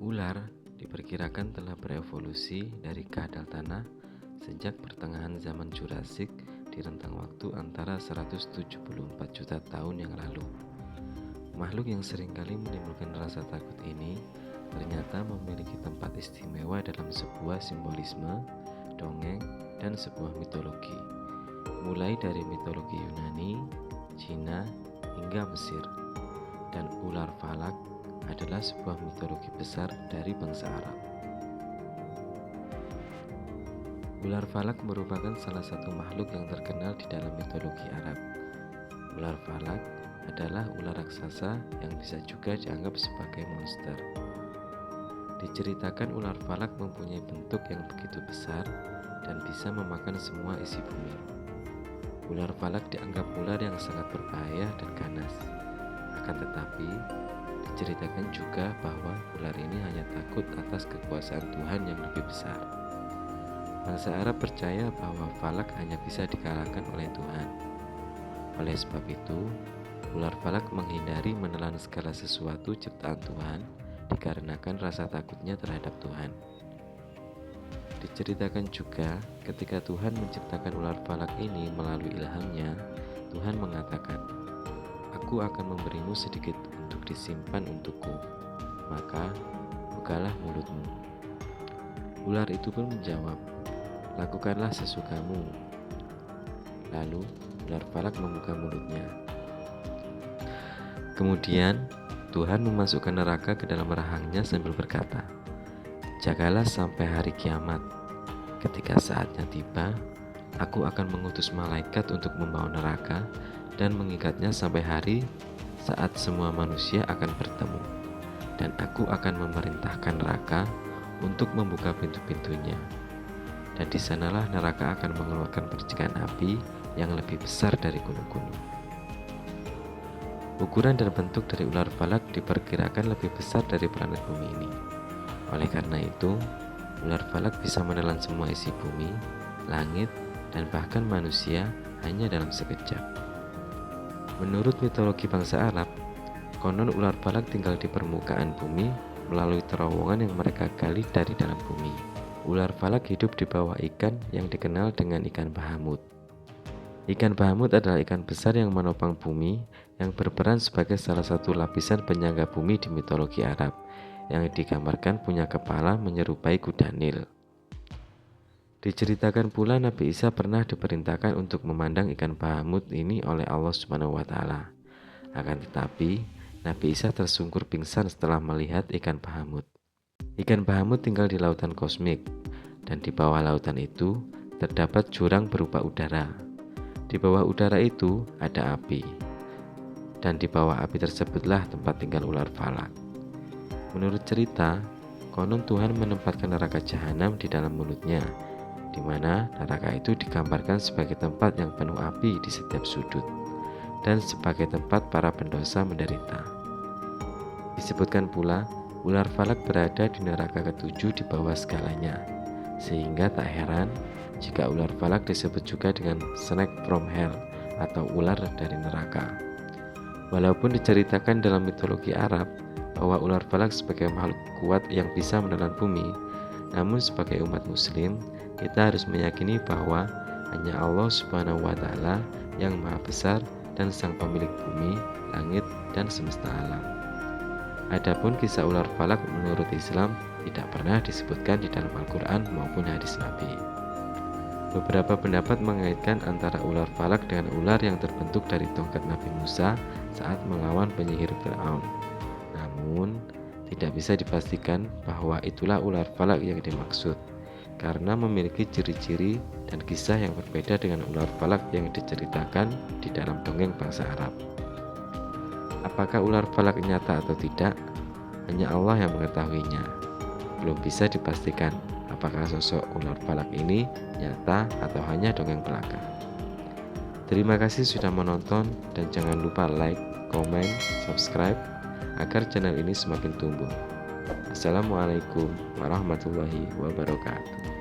Ular diperkirakan telah berevolusi dari kadal tanah sejak pertengahan zaman Jurasik di rentang waktu antara 174 juta tahun yang lalu. Makhluk yang seringkali menimbulkan rasa takut ini ternyata memiliki tempat istimewa dalam sebuah simbolisme, dongeng, dan sebuah mitologi. Mulai dari mitologi Yunani, Cina, hingga Mesir. Dan ular falak adalah sebuah mitologi besar dari bangsa Arab. Ular falak merupakan salah satu makhluk yang terkenal di dalam mitologi Arab. Ular falak adalah ular raksasa yang bisa juga dianggap sebagai monster. Diceritakan ular falak mempunyai bentuk yang begitu besar dan bisa memakan semua isi bumi. Ular falak dianggap ular yang sangat berbahaya dan ganas. Akan tetapi, diceritakan juga bahwa ular ini hanya takut atas kekuasaan Tuhan yang lebih besar. Bangsa Arab percaya bahwa falak hanya bisa dikalahkan oleh Tuhan. Oleh sebab itu, ular falak menghindari menelan segala sesuatu ciptaan Tuhan dikarenakan rasa takutnya terhadap Tuhan. Diceritakan juga ketika Tuhan menciptakan ular falak ini melalui ilhamnya, Tuhan mengatakan, "Aku akan memberimu sedikit untuk disimpan untukku, maka bukalah mulutmu." Ular itu pun menjawab, "Lakukanlah sesukamu." Lalu ular falak membuka mulutnya. Kemudian Tuhan memasukkan neraka ke dalam rahangnya sambil berkata, "Jagalah sampai hari kiamat. Ketika saatnya tiba, aku akan mengutus malaikat untuk membawa neraka dan mengikatnya sampai hari saat semua manusia akan bertemu. Dan aku akan memerintahkan neraka untuk membuka pintu-pintunya. Dan di sanalah neraka akan mengeluarkan percikan api yang lebih besar dari gunung-gunung." Ukuran dan bentuk dari ular falak diperkirakan lebih besar dari planet bumi ini. Oleh karena itu, ular falak bisa menelan semua isi bumi, langit, dan bahkan manusia hanya dalam sekejap. Menurut mitologi bangsa Arab, konon ular falak tinggal di permukaan bumi melalui terowongan yang mereka gali dari dalam bumi. Ular falak hidup di bawah ikan yang dikenal dengan ikan bahamut. Ikan bahamut adalah ikan besar yang menopang bumi yang berperan sebagai salah satu lapisan penyangga bumi di mitologi Arab yang digambarkan punya kepala menyerupai kuda Nil. Diceritakan pula Nabi Isa pernah diperintahkan untuk memandang ikan bahamut ini oleh Allah Subhanahu wa Ta'ala. Akan tetapi, Nabi Isa tersungkur pingsan setelah melihat ikan bahamut. Ikan bahamut tinggal di lautan kosmik, dan di bawah lautan itu terdapat jurang berupa udara. Di bawah udara itu ada api, dan di bawah api tersebutlah tempat tinggal ular falak. Menurut cerita, konon Tuhan menempatkan neraka jahanam di dalam mulutnya, di mana neraka itu digambarkan sebagai tempat yang penuh api di setiap sudut, dan sebagai tempat para pendosa menderita. Disebutkan pula, ular falak berada di neraka ketujuh di bawah segalanya, sehingga tak heran jika ular falak disebut juga dengan snake from hell atau ular dari neraka. Walaupun diceritakan dalam mitologi Arab bahwa ular falak sebagai makhluk kuat yang bisa menelan bumi, namun sebagai umat muslim, kita harus meyakini bahwa hanya Allah Subhanahu wa Ta'ala yang maha besar dan sang pemilik bumi, langit, dan semesta alam. Adapun kisah ular falak menurut Islam tidak pernah disebutkan di dalam Al-Quran maupun hadis Nabi. Beberapa pendapat mengaitkan antara ular falak dengan ular yang terbentuk dari tongkat Nabi Musa saat melawan penyihir Fir'aun. Namun, tidak bisa dipastikan bahwa itulah ular falak yang dimaksud, karena memiliki ciri-ciri dan kisah yang berbeda dengan ular falak yang diceritakan di dalam dongeng bangsa Arab. Apakah ular falak nyata atau tidak? Hanya Allah yang mengetahuinya. Belum bisa dipastikan apakah sosok ular falak ini nyata atau hanya dongeng belaka. Terima kasih sudah menonton dan jangan lupa like, komen, subscribe agar channel ini semakin tumbuh. Assalamualaikum warahmatullahi wabarakatuh.